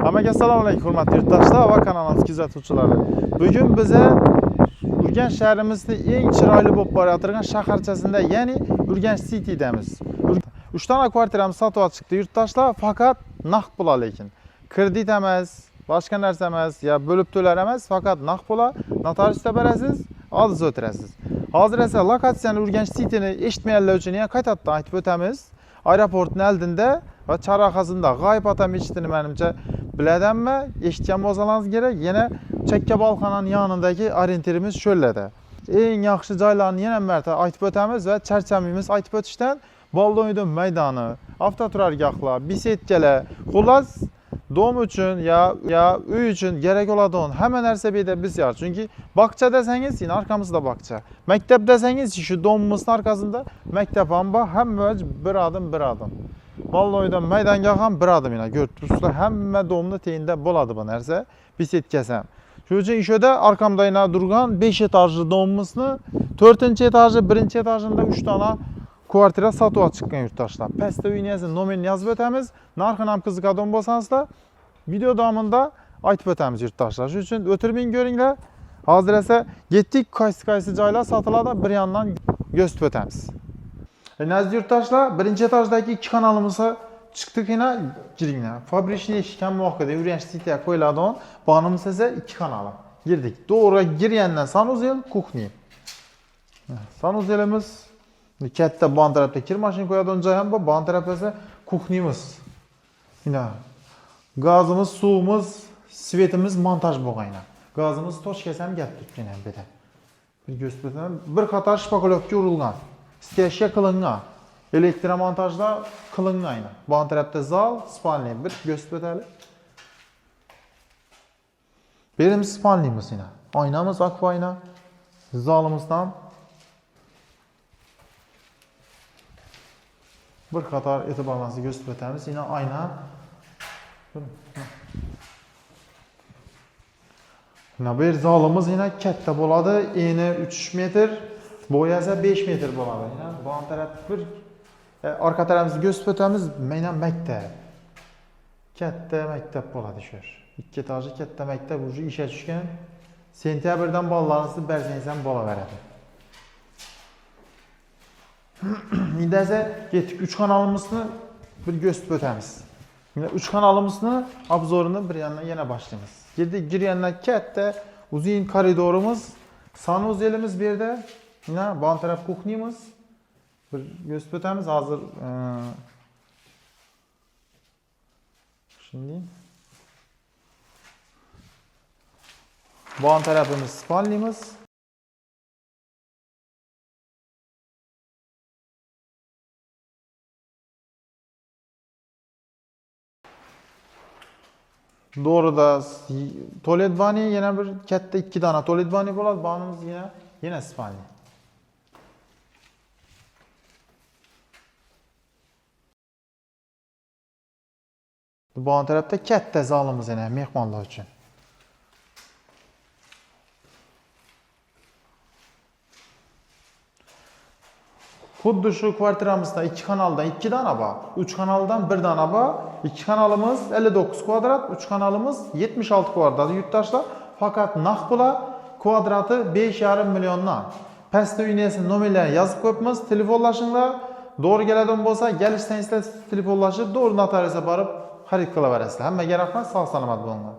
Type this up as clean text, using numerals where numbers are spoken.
Hammaga assalomu alaykum hurmatli yurtdoshlar va kanalimiz kuzatuvchilari. Bugun bize Urganch shahrimizda eng chiroyli bo'lib borayotgan shaharchasida, ya'ni Urganch City'damiz. 3 ta kvartiramiz sotib chiqdi yurtdoshlar, faqat naqd pul lekin. Kredit emas, boshqa narsa emas, ya bo'lib to'lar emas, faqat naqd pul, notariusda berasiz, oldingiz o'tirasiz. Hozir esa lokatsiyani Urganch City'ni eshitmaganlar uchun yana qaytadan aytib o'tamiz. Aeroportning oldida va chorrahasida G'oyib ota mechitini menimcha biladimmi? Eshitgan bo'lsangiz kerak. Yana chakka bolxonaning yonidagi orientirimiz sho'llarda. Eng yaxshi joylarni yana marta aytib o'tamiz va charchamaymiz aytib o'tishdan. Boldoydon maydoni, avtoturargohlar, besedkalar, xullas dom uchun ya uy uchun kerak bo'ladigan hamma narsa bu yerda bizyor. Chunki bog'cha desangiz, arkamizda bog'cha. Maktab desangiz, shu domimizning arkasida maktab ham bor, hamma bir adım. Boldoydon maydonga ham bir adım ko'rib turibsizlar, hamma domni teyinda bo'ladi bu narsa. Besedkasi ham. Shuning uchun ishda arkamda turgan 5 etajli domimizni 4-etajli, 1-etajında 3 tane kvartira sotib chiqqan yurtdoshlar. Pastda uyingizni nomerini yozib o'tamiz. Narxini ham qiziqadigan bo'lsangizlar, video davomida aytib o'tamiz yurtdoshlar. Shuning uchun o'tirmang ko'ringlar. Hozir esa yetdik qaysi joylar sotiladi, bir yandan ko'rsatib o'tamiz. Aziz yurtdoshlar, 1-etajdagi 2 kanalimizga chiqdik yana giringlar. Fabrичный eshikdan muvofiq Urganch City'ga qo'yiladigan bonimiz esa 2 kanali. Girdik. To'g'ri girgandan sanuzel, kuxni. Sanuzelimiz katta bon tarafda kir mashina qo'yadigan joy ham bor. Bon tarafda esa kuxnimiz. Mana gazimiz, suvimiz, svetimiz montaj bo'lgan. Gazimiz toshkasi ham gap tutgan ham bu yerda. Bir ko'rsatib, bir qator shpakolovka urilgan. Steshga qilingan. Elektromontajda qilingan. Bon tarafda zal, spalni bir ko'rsatib o'taylik. Berimiz spalnimiz yana. Oynamiz akva oyna. Zalimizdan bir qator e'tiborlarni ko'rsatib o'tamiz. Yana oyna. Mana bu zalimiz yana katta bo'ladi. Eni 3 metr, bo'yi esa 5 metr bo'ladi. Yana bon taraf bir orqa tarafimizni ko'rsatib o'tamiz. Mana maktab. Katta maktab bo'ladi shu. 2 etajli katta maktab уже ishga tushgan. Sentyabrdan bolalarni bersangiz ham bo'laveradi. Endi esa ketdik 3 kanalimizni bir ko'rsatib o'tamiz. Mana 3 kanalimizni obzorini bir yandan yana boshlaymiz. Girgandan katta uzun koridorimiz, sanuzelimiz bu yerda. Mana bon taraf kuxnimiz. Bir ko'rsatib o'tamiz hozir. Şimdi bon tarafimiz spalnimiz. Doğruda tualet vani yana bir katta 2 dona tualet vani bo'ladi. Bonimiz yana spalni. Bon tarafda katta zalimiz yana mehmonlar uchun. Xuddi shu kvartiramizda 2 kanaldan 2 dona bor, 3 kanaldan 1 dona bor. 2 kanalimiz 59 kvadrat, 3 kanalimiz 76 kvadrat yurtdoshlar. Faqat naqd pul kvadrati 5,5 milliondan. Pastda uyingizni nomerlarini yozib qo'yibmiz, telefonlashinglar. To'g'ri keladigan bo'lsa, kelishsangizlar telefonlashib, to'g'ri notariusga borib xarid qilaverasizlar. Hammaga rahmat, sog' salomat bo'linglar.